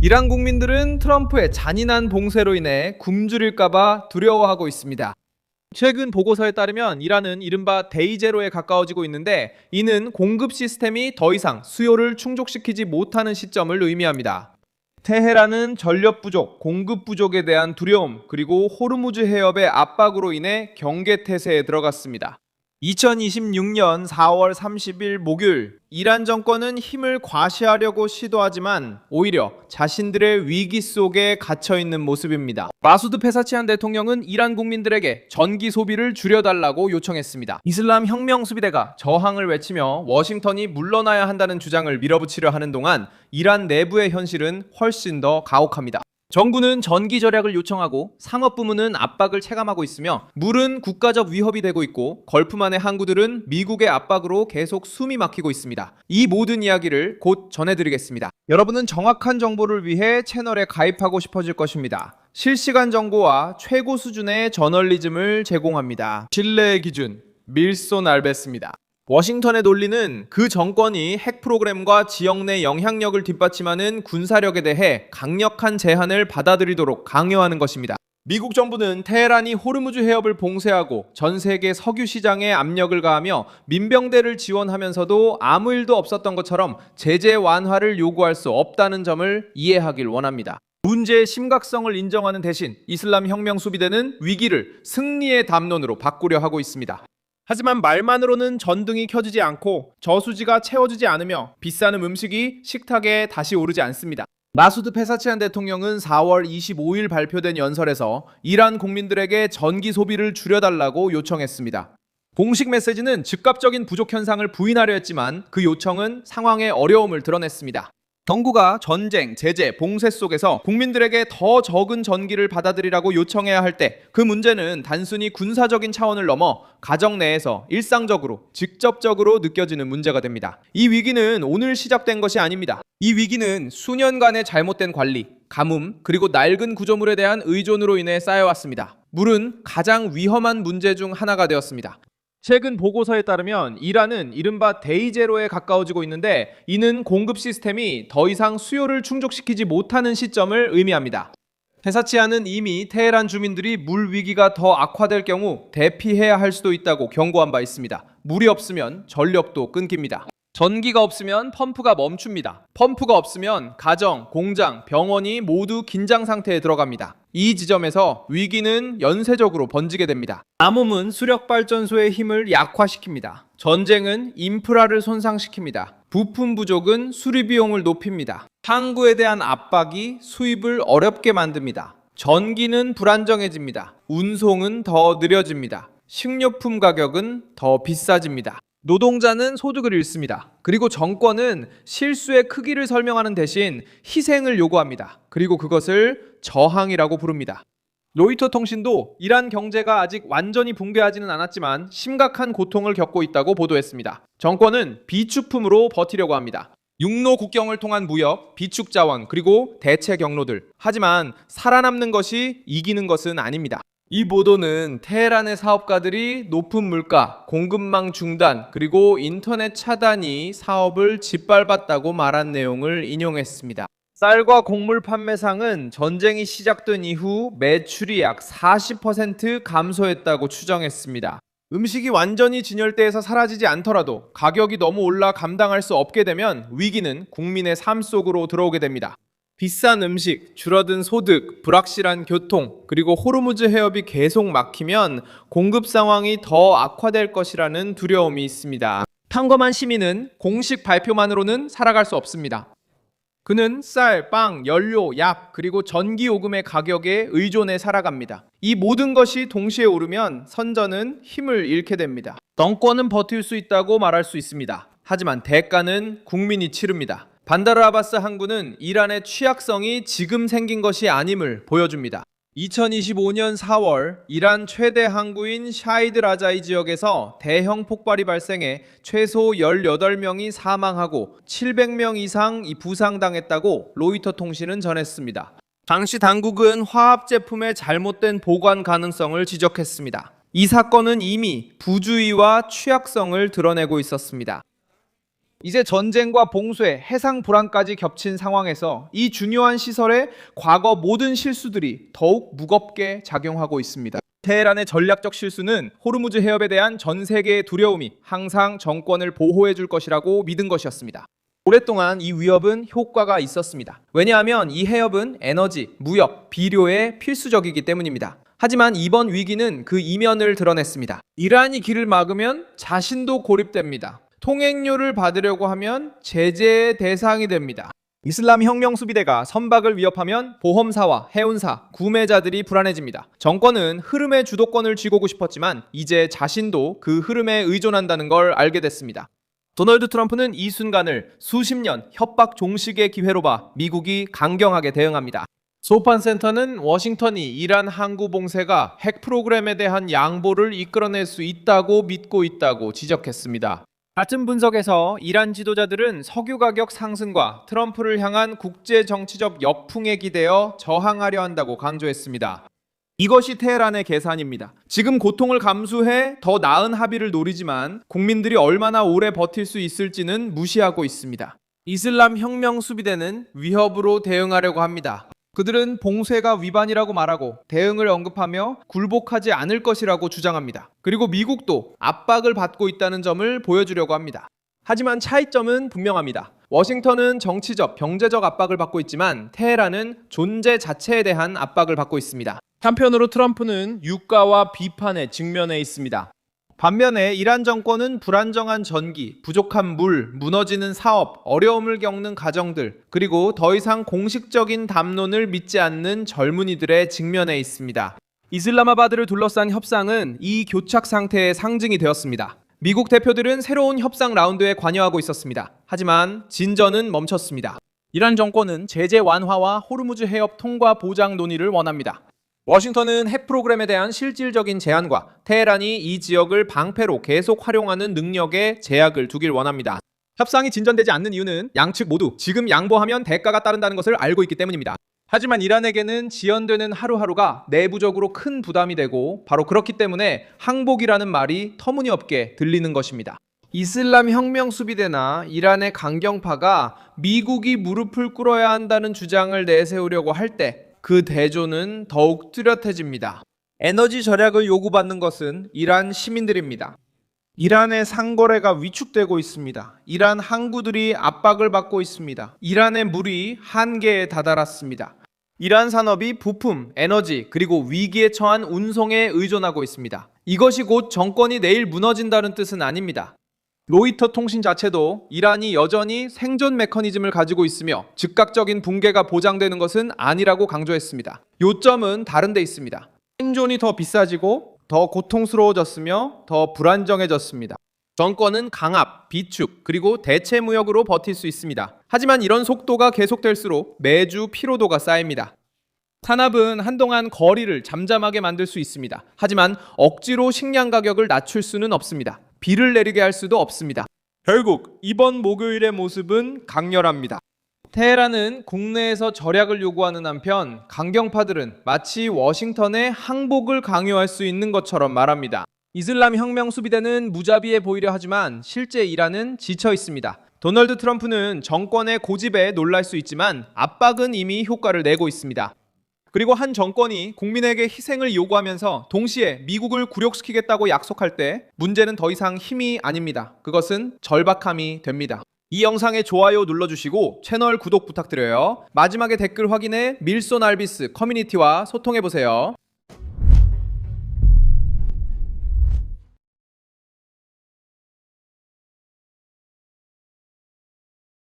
이란 국민들은 트럼프의 잔인한 봉쇄로 인해 굶주릴까봐 두려워하고 있습니다. 최근 보고서에 따르면 이란은 이른바 데이제로에 가까워지고 있는데 이는 공급 시스템이 더 이상 수요를 충족시키지 못하는 시점을 의미합니다. 테헤란은 전력 부족, 공급 부족에 대한 두려움, 그리고 호르무즈 해협의 압박으로 인해 경계 태세에 들어갔습니다. 2026년 4월 30일 목요일, 이란 정권은 힘을 과시하려고 시도하지만 오히려 자신들의 위기 속에 갇혀있는 모습입니다. 마수드 페사치안 대통령은 이란 국민들에게 전기 소비를 줄여달라고 요청했습니다. 이슬람 혁명수비대가 저항을 외치며 워싱턴이 물러나야 한다는 주장을 밀어붙이려 하는 동안 이란 내부의 현실은 훨씬 더 가혹합니다. 정부는 전기 절약을 요청하고 상업부문은 압박을 체감하고 있으며 물은 국가적 위협이 되고 있고 걸프만의 항구들은 미국의 압박으로 계속 숨이 막히고 있습니다. 이 모든 이야기를 곧 전해드리겠습니다. 여러분은 정확한 정보를 위해 채널에 가입하고 싶어질 것입니다. 실시간 정보와 최고 수준의 저널리즘을 제공합니다. 신뢰의 기준, 밀손 알베스입니다. 워싱턴의 논리는 그 정권이 핵 프로그램과 지역 내 영향력을 뒷받침하는 군사력에 대해 강력한 제한을 받아들이도록 강요하는 것입니다. 미국 정부는 테헤란이 호르무즈 해협을 봉쇄하고 전 세계 석유 시장에 압력을 가하며 민병대를 지원하면서도 아무 일도 없었던 것처럼 제재 완화를 요구할 수 없다는 점을 이해하길 원합니다. 문제의 심각성을 인정하는 대신 이슬람 혁명 수비대는 위기를 승리의 담론으로 바꾸려 하고 있습니다. 하지만 말만으로는 전등이 켜지지 않고 저수지가 채워지지 않으며 비싸는 음식이 식탁에 다시 오르지 않습니다. 마수드 페사치안 대통령은 4월 25일 발표된 연설에서 이란 국민들에게 전기 소비를 줄여달라고 요청했습니다. 공식 메시지는 즉각적인 부족 현상을 부인하려 했지만 그 요청은 상황의 어려움을 드러냈습니다. 정부가 전쟁, 제재, 봉쇄 속에서 국민들에게 더 적은 전기를 받아들이라고 요청해야 할 때 그 문제는 단순히 군사적인 차원을 넘어 가정 내에서 일상적으로, 직접적으로 느껴지는 문제가 됩니다. 이 위기는 오늘 시작된 것이 아닙니다. 이 위기는 수년간의 잘못된 관리, 가뭄, 그리고 낡은 구조물에 대한 의존으로 인해 쌓여왔습니다. 물은 가장 위험한 문제 중 하나가 되었습니다. 최근 보고서에 따르면 이란은 이른바 데이제로에 가까워지고 있는데 이는 공급 시스템이 더 이상 수요를 충족시키지 못하는 시점을 의미합니다. 페사치안은 이미 테헤란 주민들이 물 위기가 더 악화될 경우 대피해야 할 수도 있다고 경고한 바 있습니다. 물이 없으면 전력도 끊깁니다. 전기가 없으면 펌프가 멈춥니다. 펌프가 없으면 가정, 공장, 병원이 모두 긴장 상태에 들어갑니다. 이 지점에서 위기는 연쇄적으로 번지게 됩니다. 가뭄은 수력발전소의 힘을 약화시킵니다. 전쟁은 인프라를 손상시킵니다. 부품 부족은 수리 비용을 높입니다. 항구에 대한 압박이 수입을 어렵게 만듭니다. 전기는 불안정해집니다. 운송은 더 느려집니다. 식료품 가격은 더 비싸집니다. 노동자는 소득을 잃습니다. 그리고 정권은 실수의 크기를 설명하는 대신 희생을 요구합니다. 그리고 그것을 저항이라고 부릅니다. 로이터 통신도 이란 경제가 아직 완전히 붕괴하지는 않았지만 심각한 고통을 겪고 있다고 보도했습니다. 정권은 비축품으로 버티려고 합니다. 육로 국경을 통한 무역, 비축 자원, 그리고 대체 경로들. 하지만 살아남는 것이 이기는 것은 아닙니다. 이 보도는 테헤란의 사업가들이 높은 물가, 공급망 중단, 그리고 인터넷 차단이 사업을 짓밟았다고 말한 내용을 인용했습니다. 쌀과 곡물 판매상은 전쟁이 시작된 이후 매출이 약 40% 감소했다고 추정했습니다. 음식이 완전히 진열대에서 사라지지 않더라도 가격이 너무 올라 감당할 수 없게 되면 위기는 국민의 삶 속으로 들어오게 됩니다. 비싼 음식, 줄어든 소득, 불확실한 교통, 그리고 호르무즈 해협이 계속 막히면 공급 상황이 더 악화될 것이라는 두려움이 있습니다. 평범한 시민은 공식 발표만으로는 살아갈 수 없습니다. 그는 쌀, 빵, 연료, 약, 그리고 전기 요금의 가격에 의존해 살아갑니다. 이 모든 것이 동시에 오르면 선전은 힘을 잃게 됩니다. 정권은 버틸 수 있다고 말할 수 있습니다. 하지만 대가는 국민이 치릅니다. 반다르 아바스 항구는 이란의 취약성이 지금 생긴 것이 아님을 보여줍니다. 2025년 4월 이란 최대 항구인 샤이드 라자이 지역에서 대형 폭발이 발생해 최소 18명이 사망하고 700명 이상이 부상당했다고 로이터 통신은 전했습니다. 당시 당국은 화학 제품의 잘못된 보관 가능성을 지적했습니다. 이 사건은 이미 부주의와 취약성을 드러내고 있었습니다. 이제 전쟁과 봉쇄, 해상 불안까지 겹친 상황에서 이 중요한 시설의 과거 모든 실수들이 더욱 무겁게 작용하고 있습니다. 테헤란의 전략적 실수는 호르무즈 해협에 대한 전 세계의 두려움이 항상 정권을 보호해 줄 것이라고 믿은 것이었습니다. 오랫동안 이 위협은 효과가 있었습니다. 왜냐하면 이 해협은 에너지, 무역, 비료에 필수적이기 때문입니다. 하지만 이번 위기는 그 이면을 드러냈습니다. 이란이 길을 막으면 자신도 고립됩니다. 통행료를 받으려고 하면 제재의 대상이 됩니다. 이슬람 혁명 수비대가 선박을 위협하면 보험사와 해운사, 구매자들이 불안해집니다. 정권은 흐름의 주도권을 쥐고고 싶었지만 이제 자신도 그 흐름에 의존한다는 걸 알게 됐습니다. 도널드 트럼프는 이 순간을 수십 년 협박 종식의 기회로 봐 미국이 강경하게 대응합니다. 소판센터는 워싱턴이 이란 항구 봉쇄가 핵 프로그램에 대한 양보를 이끌어낼 수 있다고 믿고 있다고 지적했습니다. 같은 분석에서 이란 지도자들은 석유 가격 상승과 트럼프를 향한 국제 정치적 역풍에 기대어 저항하려 한다고 강조했습니다. 이것이 테헤란의 계산입니다. 지금 고통을 감수해 더 나은 합의를 노리지만 국민들이 얼마나 오래 버틸 수 있을지는 무시하고 있습니다. 이슬람 혁명 수비대는 위협으로 대응하려고 합니다. 그들은 봉쇄가 위반이라고 말하고 대응을 언급하며 굴복하지 않을 것이라고 주장합니다. 그리고 미국도 압박을 받고 있다는 점을 보여주려고 합니다. 하지만 차이점은 분명합니다. 워싱턴은 정치적, 경제적 압박을 받고 있지만 테헤란은 존재 자체에 대한 압박을 받고 있습니다. 한편으로 트럼프는 유가와 비판에 직면해 있습니다. 반면에 이란 정권은 불안정한 전기, 부족한 물, 무너지는 사업, 어려움을 겪는 가정들, 그리고 더 이상 공식적인 담론을 믿지 않는 젊은이들의 직면해 있습니다. 이슬라마바드를 둘러싼 협상은 이 교착 상태의 상징이 되었습니다. 미국 대표들은 새로운 협상 라운드에 관여하고 있었습니다. 하지만 진전은 멈췄습니다. 이란 정권은 제재 완화와 호르무즈 해협 통과 보장 논의를 원합니다. 워싱턴은 핵 프로그램에 대한 실질적인 제한과 테헤란이 이 지역을 방패로 계속 활용하는 능력에 제약을 두길 원합니다. 협상이 진전되지 않는 이유는 양측 모두 지금 양보하면 대가가 따른다는 것을 알고 있기 때문입니다. 하지만 이란에게는 지연되는 하루하루가 내부적으로 큰 부담이 되고 바로 그렇기 때문에 항복이라는 말이 터무니없게 들리는 것입니다. 이슬람 혁명 수비대나 이란의 강경파가 미국이 무릎을 꿇어야 한다는 주장을 내세우려고 할 때 그 대조는 더욱 뚜렷해집니다. 에너지 절약을 요구받는 것은 이란 시민들입니다. 이란의 상거래가 위축되고 있습니다. 이란 항구들이 압박을 받고 있습니다. 이란의 물이 한계에 다다랐습니다. 이란 산업이 부품, 에너지, 그리고 위기에 처한 운송에 의존하고 있습니다. 이것이 곧 정권이 내일 무너진다는 뜻은 아닙니다. 로이터 통신 자체도 이란이 여전히 생존 메커니즘을 가지고 있으며 즉각적인 붕괴가 보장되는 것은 아니라고 강조했습니다. 요점은 다른 데 있습니다. 생존이 더 비싸지고 더 고통스러워졌으며 더 불안정해졌습니다. 정권은 강압, 비축, 그리고 대체 무역으로 버틸 수 있습니다. 하지만 이런 속도가 계속될수록 매주 피로도가 쌓입니다. 탄압은 한동안 거리를 잠잠하게 만들 수 있습니다. 하지만 억지로 식량 가격을 낮출 수는 없습니다. 비를 내리게 할 수도 없습니다. 결국 이번 목요일의 모습은 강렬합니다. 테헤란은 국내에서 절약을 요구하는 한편 강경파들은 마치 워싱턴의 항복을 강요할 수 있는 것처럼 말합니다. 이슬람 혁명 수비대는 무자비해 보이려 하지만 실제 이란은 지쳐 있습니다. 도널드 트럼프는 정권의 고집에 놀랄 수 있지만 압박은 이미 효과를 내고 있습니다. 그리고 한 정권이 국민에게 희생을 요구하면서 동시에 미국을 굴욕시키겠다고 약속할 때 문제는 더 이상 힘이 아닙니다. 그것은 절박함이 됩니다. 이 영상에 좋아요 눌러주시고 채널 구독 부탁드려요. 마지막에 댓글 확인해 밀손 알비스 커뮤니티와 소통해보세요.